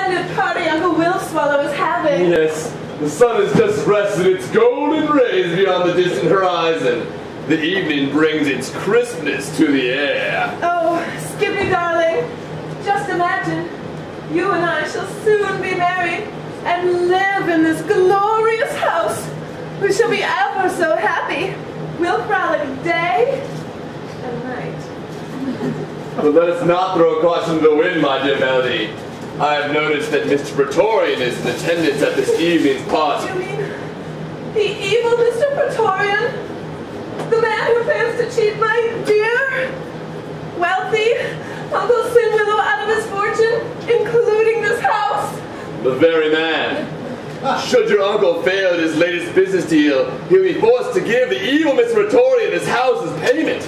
splendid party Uncle Will Swallow is having. Yes, the sun has just rested its golden rays beyond the distant horizon. The evening brings its crispness to the air. Oh, Skippy darling, just imagine, you and I shall soon be married and live in this glorious house. We shall be ever so happy. We'll frolic day and night. But let us not throw caution to the wind, my dear Melody. I have noticed that Mr. Praetorian is in attendance at this evening's party. You mean the evil Mr. Praetorian? The man who plans to cheat my dear, wealthy Uncle Sinwillow out of his fortune, including this house? The very man. Should your uncle fail at his latest business deal, he'll be forced to give the evil Mr. Praetorian his house as payment.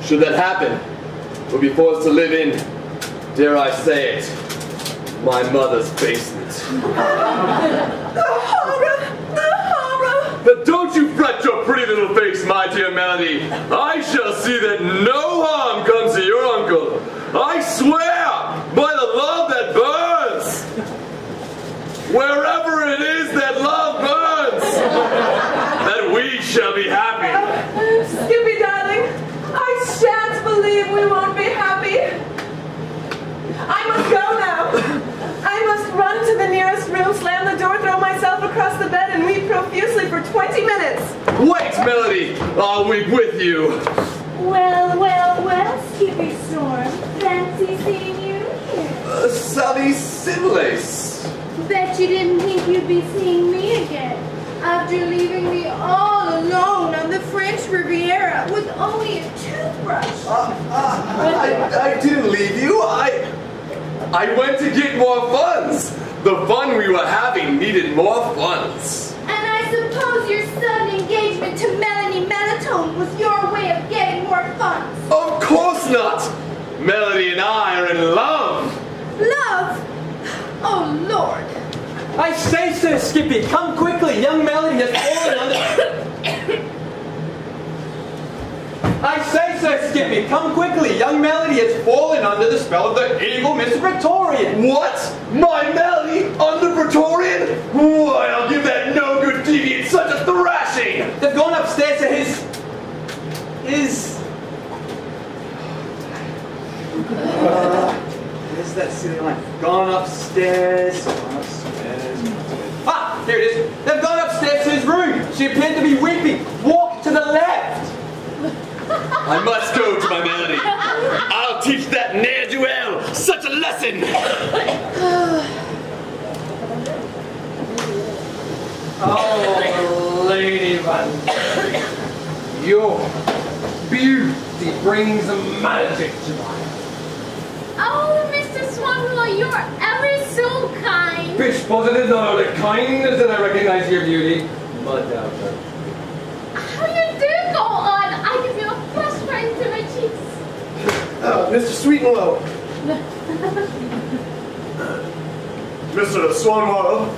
Should that happen, we'll be forced to live in, dare I say it, my mother's basement. The horror! The horror! But don't you fret your pretty little face, my dear Melody. I shall see that no harm comes to your uncle. I swear, by the love that burns. Wherever it is that love burns, that we shall be happy. Skippy, darling, I shan't believe we won't be happy. I must go now. I must run to the nearest room, slam the door, throw myself across the bed, and weep profusely for 20 minutes. Wait, Melody! I'll weep with you. Well, well, well, Skippy Storm. Fancy seeing you here. Sally Sinlace. Bet you didn't think you'd be seeing me again after leaving me all alone on the French Riviera with only a toothbrush. I didn't leave you. I went to get more funds. The fun we were having needed more funds. And I suppose your sudden engagement to Melanie Melitone was your way of getting more funds. Of course not. Melody and I are in love. Love? Oh, Lord. I say so, Skippy. Come quickly. Young Melody has fallen under... I say so, Skippy. Come quickly. Young Melody has fallen under the spell of the evil Mr. Praetorian. What? My Melody under Praetorian? Why, I'll give that no-good deviant such a thrashing. They've gone upstairs to his... Where's that silly line? Gone upstairs. Ah, here it is. They've gone upstairs to his room. She appeared to be weeping. Walk to the left. I must go to my Melody. I'll teach that ne'er-do-well such a lesson. Oh, Lady Van, your beauty brings magic to life. Oh, Mr. Swanwell, you're ever so kind. Fish positive, not only kindness that I recognize your beauty, madame. How you do go on? I can feel a flush running through my cheeks. Mr. Sweetenlow. Mr. Swanwell,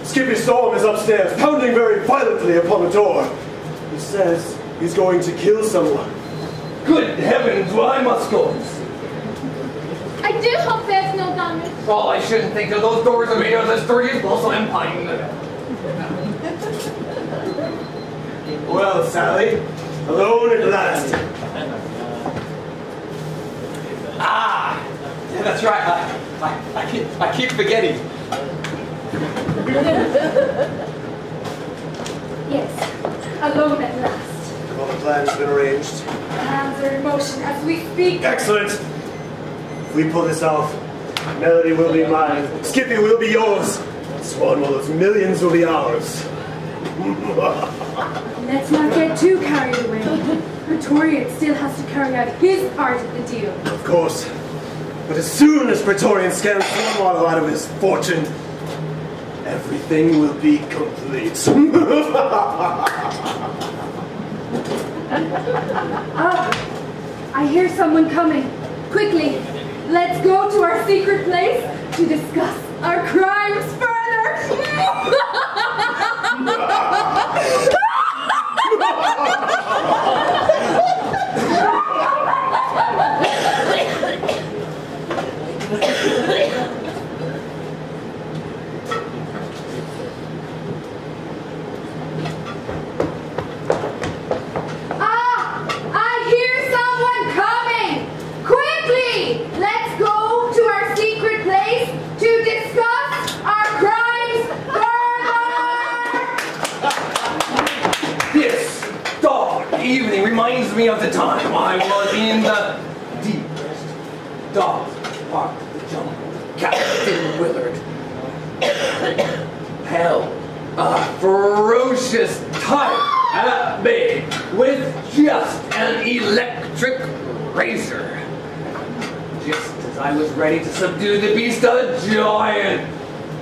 Skippy Storm is upstairs, pounding very violently upon the door. He says he's going to kill someone. Good heavens, well, I must go and see. I do hope there's no damage. Oh, I shouldn't think that those doors are made out of as sturdy as balsam and pine. Well, Sally, alone at last. Ah, yeah, that's right. I keep forgetting. Yes, alone at last. All the plans have been arranged. Plans are in motion as we speak. Excellent. If we pull this off, Melody will be mine. Skippy will be yours. Swanwell's millions will be ours. Let's not get too carried away. Praetorian still has to carry out his part of the deal. Of course. But as soon as Praetorian scans Swanwell out of his fortune, everything will be complete. Ah, I hear someone coming. Quickly, let's go to our secret place to discuss our crimes further. me of the time I was in the deepest, darkest part of the jungle. Captain Willard. Hell, a ferocious tiger at bay with just an electric razor. Just as I was ready to subdue the beast, a giant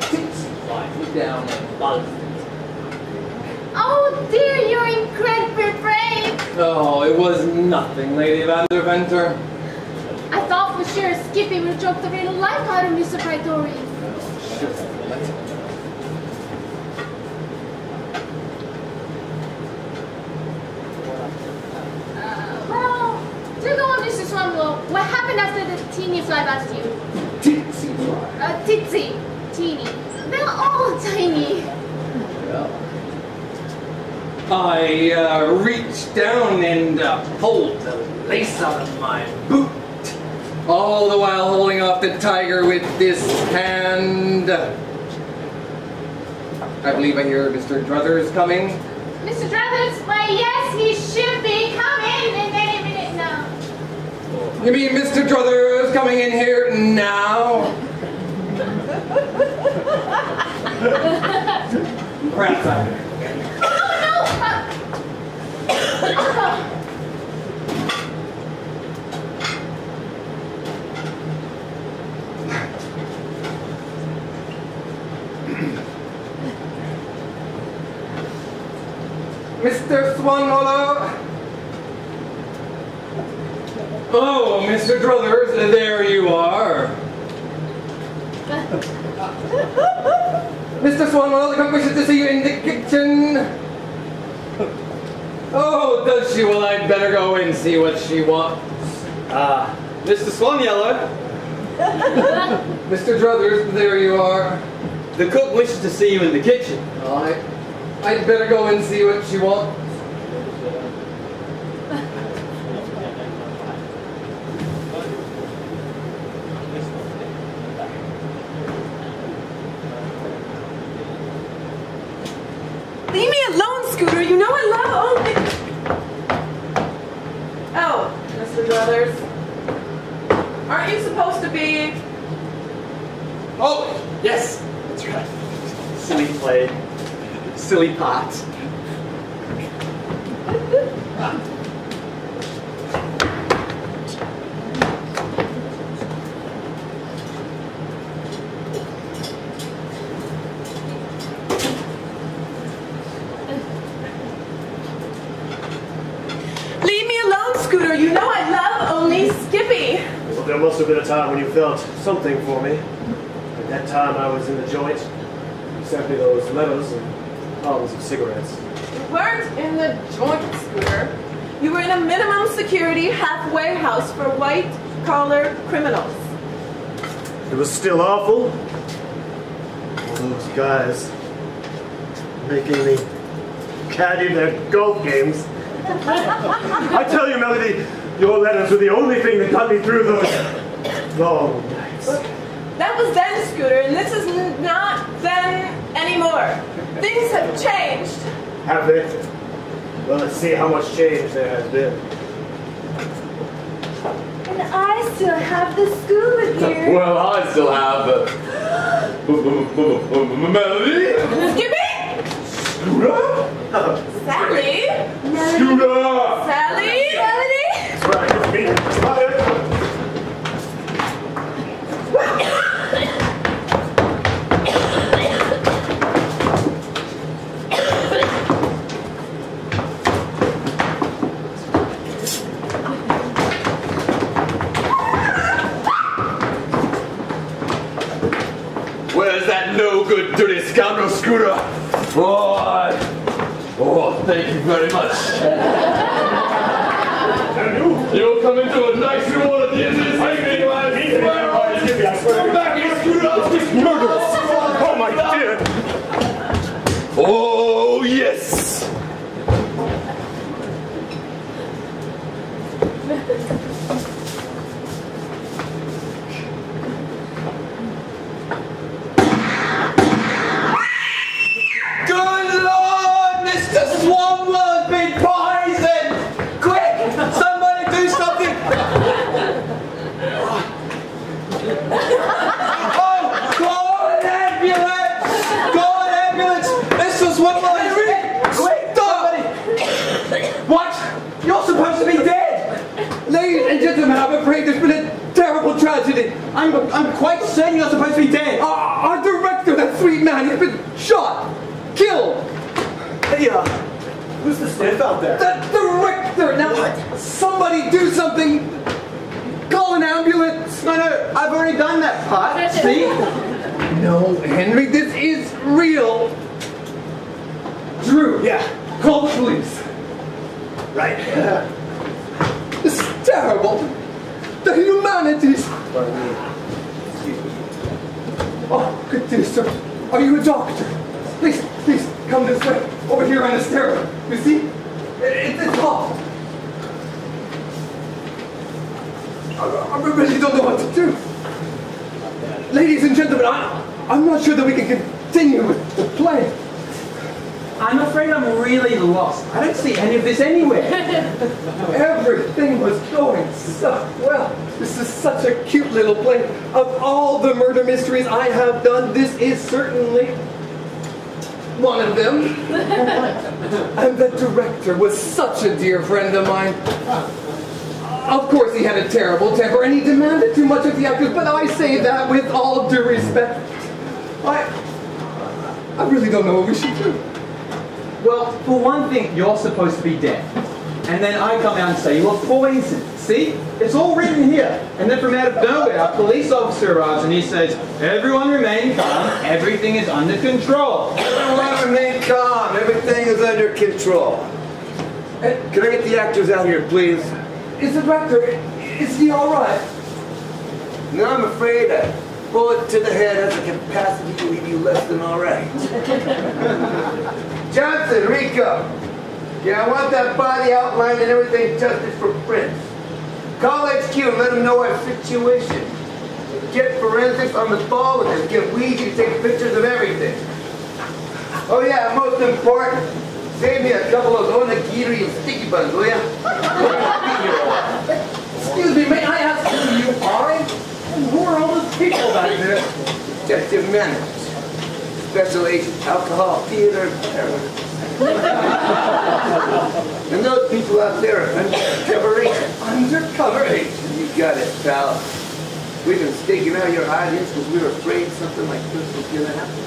tipsy flies me down and buzzed. Oh dear, you're incredibly brave. Oh, it was nothing, Lady Vanderventer. I thought for sure Skippy would choke the real life out of Mr. Praetorian. Well, do go on, Mr. Swanwell. What happened after the teeny fly buzzed you? Tipsy fly. Titsy. Teeny. They're all tiny. Well, I reached down and pulled the lace out of my boot, all the while holding off the tiger with this hand. I believe I hear Mr. Druthers coming. Mr. Druthers? Why, yes, he should be. Come in any minute now. You mean Mr. Druthers coming in here now? Perhaps I better. Mr. Swanwaller? Oh, Mr. Druthers, there you are. Mr. Swanwaller, the cook wishes to see you in the kitchen. Oh, does she? Well, I'd better go and see what she wants. Mr. Swanyeller, Mr. Druthers, there you are. the cook wishes to see you in the kitchen. I'd better go and see what she wants. Leave me alone, Scooter. You know I love only... Oh, Mr. Brothers. Aren't you supposed to be... Oh, yes, that's right. Silly play. Silly part. Leave me alone, Scooter. You know I love only Skippy. Well, there must have been a time when you felt something for me. At that time I was in the joint. You sent me those letters and bottles of cigarettes. You weren't in the joint, Scooter. You were in a minimum security halfway house for white-collar criminals. It was still awful. All those guys making me caddy their golf games. I tell you, Melody, your letters were the only thing that got me through those long nights. That was then, Scooter, and this is not then anymore. Things have changed. Have they? Well, let's see how much change there has been. And I still have the scuba gear. Well, I still have Melody. Skippy? Scooter? Sally? Scooter! Sally? Melody? That's right, it's me. Got it. Where's that no-good, dirty scoundrel, Scooter? Oh, thank you very much. You'll come into a nice reward at the end of this evening, lads. Come back here, Scooter. It's murderous. Oh, my dear. Oh, yes. Good Lord, Mr. Swanwell's been poisoned! Quick, I'm quite certain you're supposed to be dead. Our director, that sweet man, has been shot, killed. Hey, who's the stiff out there? The director! Now, somebody do something! Call an ambulance! No, I've already done that part. See? No, Henry, this is real. Drew, Yeah. call the police. Right. This is terrible. The humanities. Oh, good dear sir. Are you a doctor? Please, come this way. Over here on the stairway. You see? It's locked. I really don't know what to do. Ladies and gentlemen, I'm not sure that we can continue with the play. I'm afraid I'm really lost. I don't see any of this anywhere. Everything was going so well. This is such a cute little play. Of all the murder mysteries I have done, this is certainly one of them. And the director was such a dear friend of mine. Of course he had a terrible temper and he demanded too much of the actors, but I say that with all due respect. I really don't know what we should do. Well, for one thing, you're supposed to be dead. And then I come out and say you were poisoned. See? It's all written here. And then from out of nowhere, a police officer arrives and he says, everyone remain calm, everything is under control. Everyone remain calm, everything is under control. Can I get the actors out here, please? Is the director, is he all right? No, I'm afraid a bullet to the head has a capacity to leave you less than all right. Johnson, Rico. Yeah, I want that body outlined and everything tested for prints. Call HQ and let them know our situation. Get forensics on the ball with us. Get Ouija to take pictures of everything. Oh yeah, most important, save me a couple of those onigiri and sticky buns, will ya? Excuse me, may I ask who you are? And who are all those people back there? Detective Manners. Special agent, alcohol, theater, terror. And those people out there are undercover agents. Undercover agent. You got it, pal. We've been staking out your audience because we were afraid something like this was going to happen.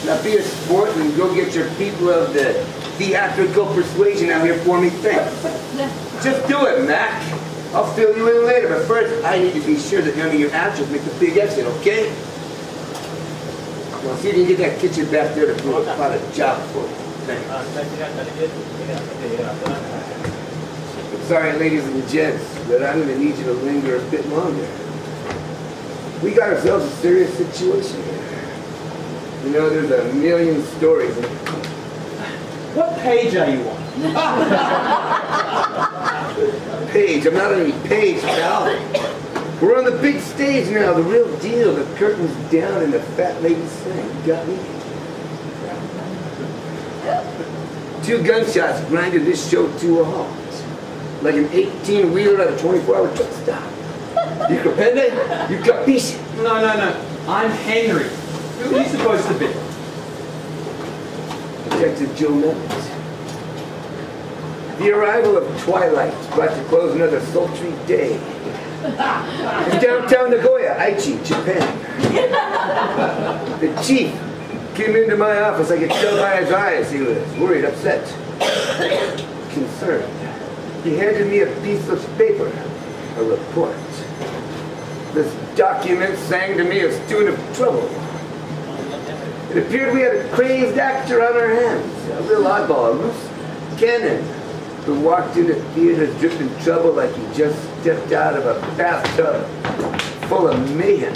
Now be a sport and go get your people of the theatrical persuasion out here for me. Thanks. Just do it, Mac. I'll fill you in later, but first I need to be sure that none of your actors make the big exit, okay? Well, see if you can get that kitchen back there to do a lot of job for you. Thanks. I'm sorry, ladies and gents, but I'm going to need you to linger a bit longer. We got ourselves a serious situation here. You know, there's a million stories. What page are you on? Page. I'm not on any page, pal. We're on the big stage now, the real deal. The curtain's down and the fat lady sang. You got me? 2 gunshots grinded this show to a halt. Like an 18-wheeler at a 24-hour truck stop. You comprende? You capisce? No. I'm Henry. Who are you supposed to be? Detective Joe Memphis. The arrival of twilight brought to close another sultry day. It's downtown Nagoya, Aichi, Japan. The chief came into my office. I could tell by his eyes he was worried, upset, concerned. He handed me a piece of paper, a report. This document sang to me a tune of trouble. It appeared we had a crazed actor on our hands, a real oddball, a loose cannon, who walked into theaters dripping trouble like he just stepped out of a bathtub full of mayhem.